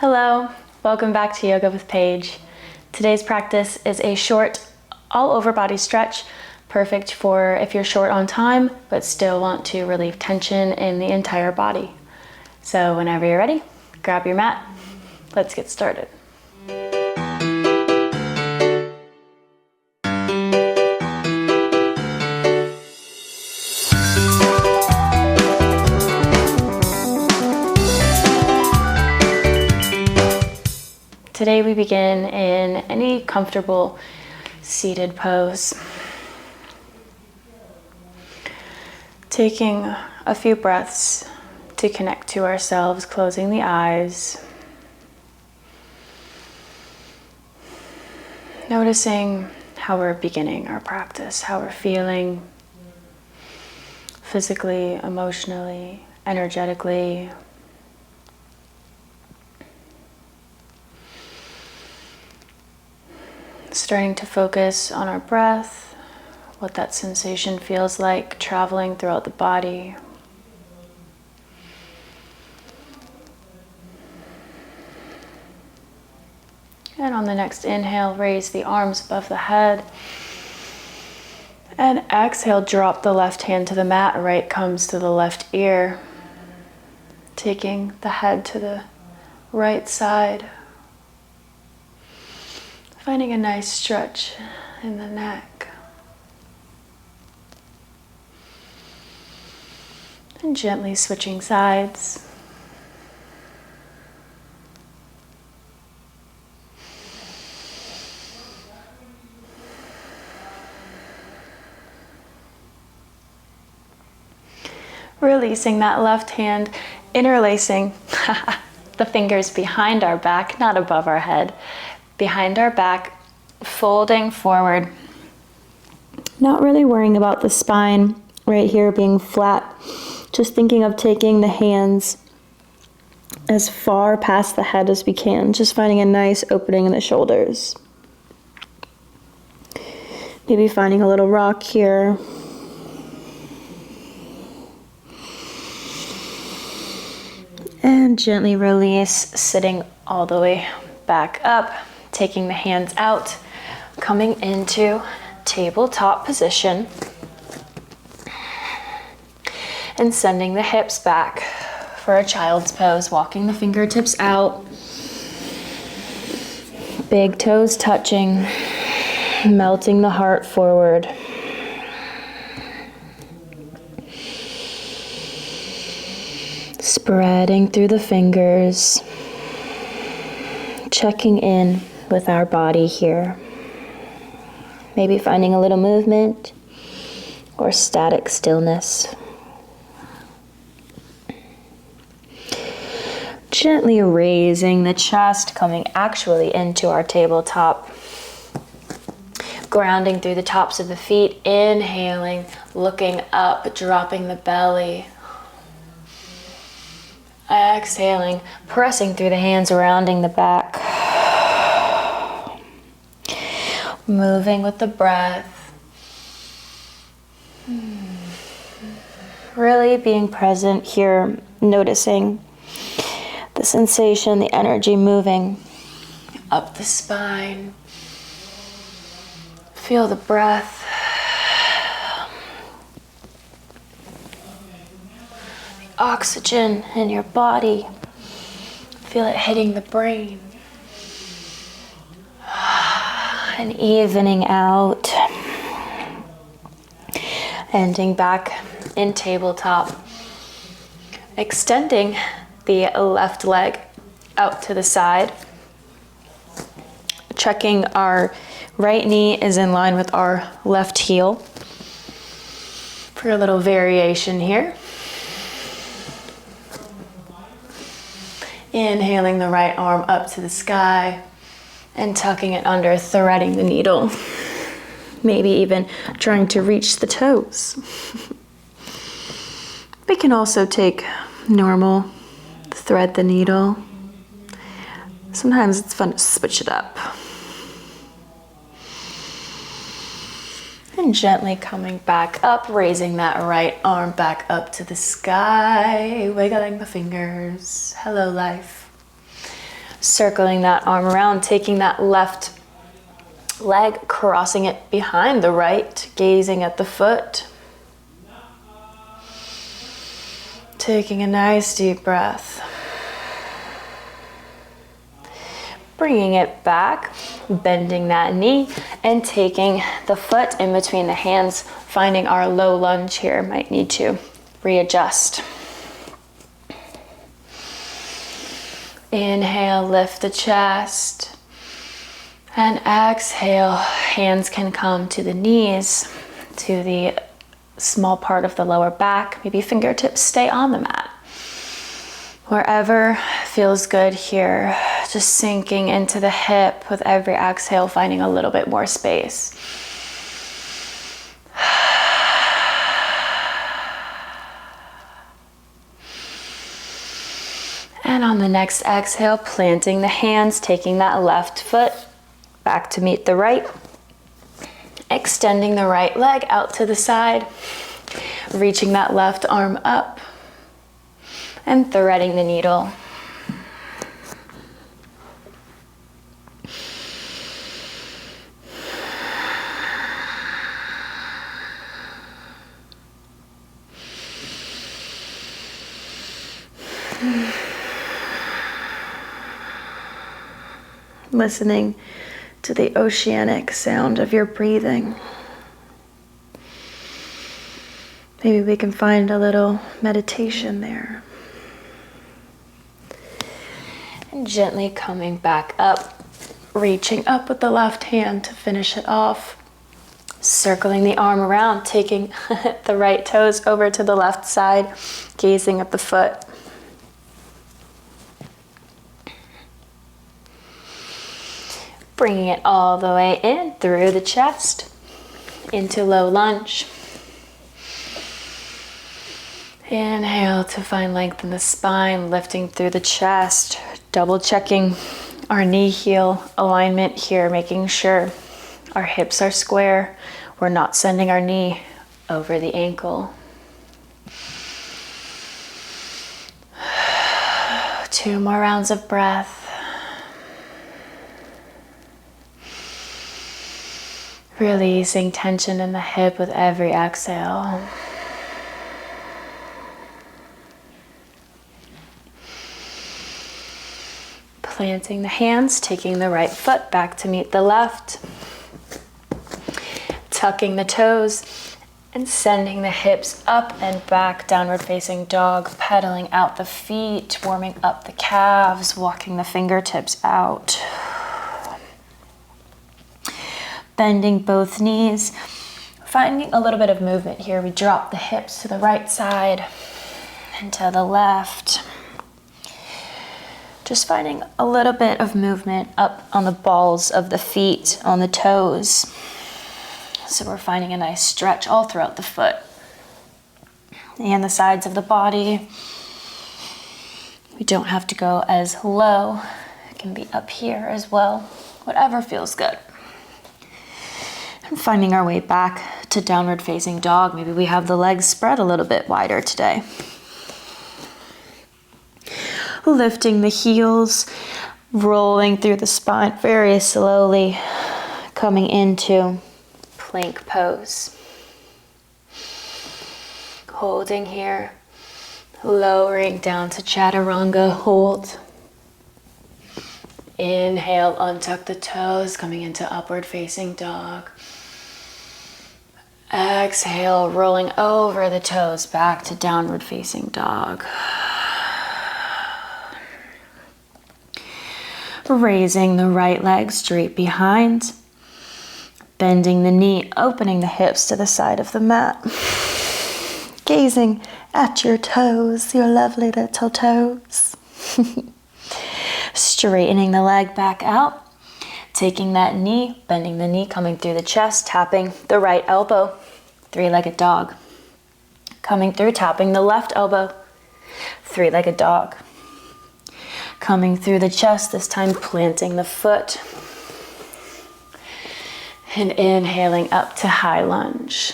Hello, welcome back to Yoga with Paige. Today's practice is a short all over body stretch, perfect for if you're short on time but still want to relieve tension in the entire body. So whenever you're ready, grab your mat. Let's get started. Today we begin in any comfortable seated pose. Taking a few breaths to connect to ourselves, closing the eyes. Noticing how we're beginning our practice, how we're feeling physically, emotionally, energetically. Starting to focus on our breath, what that sensation feels like traveling throughout the body. And on the next inhale, raise the arms above the head. And exhale, drop the left hand to the mat, right comes to the left ear. Taking the head to the right side. Finding a nice stretch in the neck. And gently switching sides. Releasing that left hand, interlacing the fingers behind our back, not above our head. Behind our back, folding forward. Not really worrying about the spine right here being flat. Just thinking of taking the hands as far past the head as we can. Just finding a nice opening in the shoulders. Maybe finding a little rock here. And gently release, sitting all the way back up. Taking the hands out, coming into tabletop position, and sending the hips back for a child's pose, walking the fingertips out, big toes touching, melting the heart forward. Spreading through the fingers, checking in with our body here. Maybe finding a little movement or static stillness. Gently raising the chest, coming actually into our tabletop. Grounding through the tops of the feet, inhaling, looking up, dropping the belly. Exhaling, pressing through the hands, rounding the back. Moving with the breath. Really being present here, noticing the sensation, the energy moving up the spine. Feel the breath. The oxygen in your body. Feel it hitting the brain. And evening out, ending back in tabletop, extending the left leg out to the side, checking our right knee is in line with our left heel for a little variation here. Inhaling the right arm up to the sky. And tucking it under, threading the needle. Maybe even trying to reach the toes. We can also take normal, thread the needle. Sometimes it's fun to switch it up. And gently coming back up, raising that right arm back up to the sky, wiggling the fingers. Hello, life. Circling that arm around, taking that left leg, crossing it behind the right, gazing at the foot. Taking a nice deep breath. Bringing it back, bending that knee, and taking the foot in between the hands, finding our low lunge here. Might need to readjust. Inhale, lift the chest. And exhale, hands can come to the knees, to the small part of the lower back. Maybe fingertips stay on the mat. Wherever feels good here, just sinking into the hip with every exhale, finding a little bit more space. And on the next exhale, planting the hands, taking that left foot back to meet the right. Extending the right leg out to the side, reaching that left arm up, and threading the needle. Listening to the oceanic sound of your breathing. Maybe we can find a little meditation there. And gently coming back up, reaching up with the left hand to finish it off. Circling the arm around, taking the right toes over to the left side, gazing at the foot. Bringing it all the way in through the chest, into low lunge. Inhale to find length in the spine, lifting through the chest, double checking our knee heel alignment here, making sure our hips are square. We're not sending our knee over the ankle. 2 more rounds of breath. Releasing tension in the hip with every exhale. Planting the hands, taking the right foot back to meet the left. Tucking the toes and sending the hips up and back, downward facing dog, pedaling out the feet, warming up the calves, walking the fingertips out. Bending both knees, finding a little bit of movement here. We drop the hips to the right side and to the left. Just finding a little bit of movement up on the balls of the feet, on the toes. So we're finding a nice stretch all throughout the foot and the sides of the body. We don't have to go as low. It can be up here as well, whatever feels good. And finding our way back to downward facing dog. Maybe we have the legs spread a little bit wider today. Lifting the heels, rolling through the spine very slowly, coming into plank pose. Holding here, lowering down to chaturanga, hold. Inhale, untuck the toes, coming into upward facing dog. Exhale, rolling over the toes back to downward facing dog. Raising the right leg straight behind. Bending the knee, opening the hips to the side of the mat. Gazing at your toes, your lovely little toes. Straightening the leg back out. Taking that knee, bending the knee, coming through the chest, tapping the right elbow, three-legged dog. Coming through, tapping the left elbow, three-legged dog. Coming through the chest, this time planting the foot. And inhaling up to high lunge.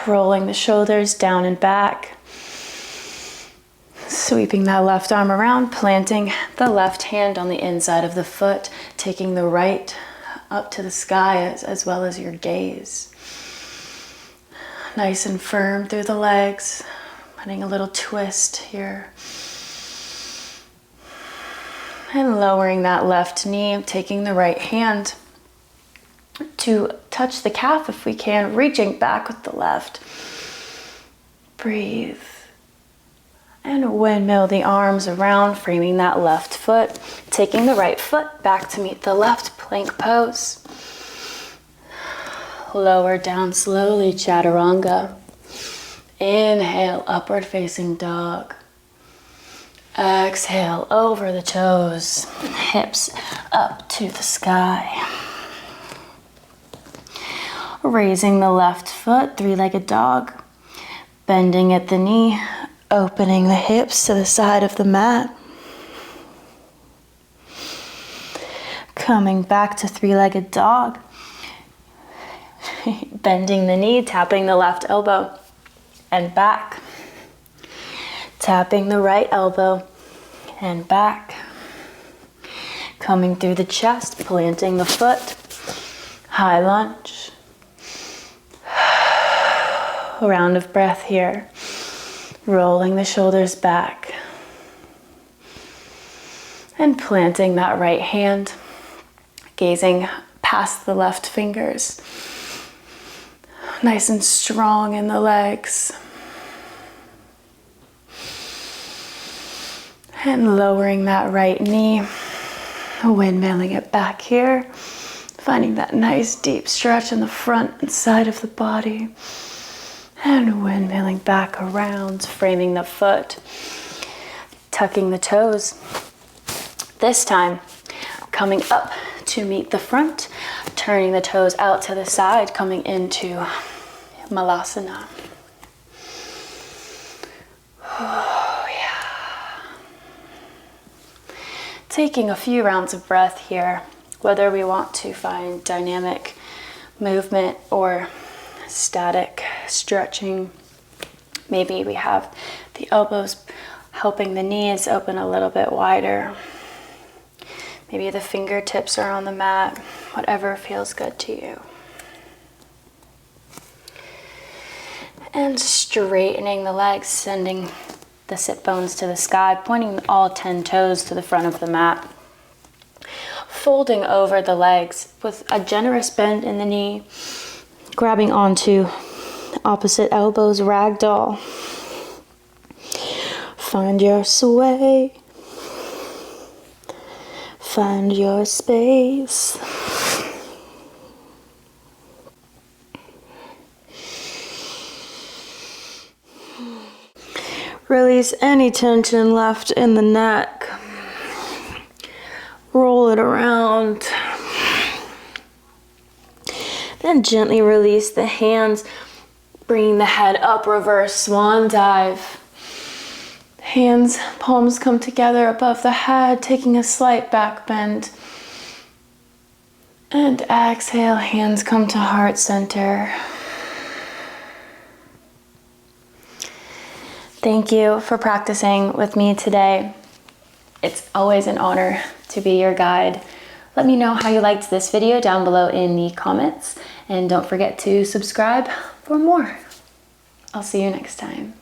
Rolling the shoulders down and back. Sweeping that left arm around, planting the left hand on the inside of the foot, taking the right up to the sky as well as your gaze. Nice and firm through the legs, putting a little twist here. And lowering that left knee, taking the right hand to touch the calf if we can, reaching back with the left. Breathe. And windmill the arms around, framing that left foot, taking the right foot back to meet the left, plank pose. Lower down slowly, chaturanga. Inhale, upward facing dog. Exhale, over the toes, hips up to the sky. Raising the left foot, three-legged dog. Bending at the knee, opening the hips to the side of the mat. Coming back to three-legged dog. Bending the knee, tapping the left elbow and back. Tapping the right elbow and back. Coming through the chest, planting the foot. High lunge. A round of breath here. Rolling the shoulders back. And planting that right hand. Gazing past the left fingers. Nice and strong in the legs. And lowering that right knee. Windmilling it back here. Finding that nice deep stretch in the front and side of the body. And windmilling back around, framing the foot, tucking the toes. This time, coming up to meet the front, turning the toes out to the side, coming into Malasana. Oh, yeah. Taking a few rounds of breath here, whether we want to find dynamic movement or static stretching. Maybe we have the elbows helping the knees open a little bit wider. Maybe the fingertips are on the mat, whatever feels good to you. And straightening the legs, sending the sit bones to the sky, pointing all 10 toes to the front of the mat. Folding over the legs with a generous bend in the knee, grabbing onto opposite elbows, ragdoll. Find your sway. Find your space. Release any tension left in the neck. Roll it around. Then gently release the hands, bringing the head up, reverse swan dive. Hands, palms come together above the head, taking a slight back bend. And exhale, hands come to heart center. Thank you for practicing with me today. It's always an honor to be your guide. Let me know how you liked this video down below in the comments. And don't forget to subscribe for more. I'll see you next time.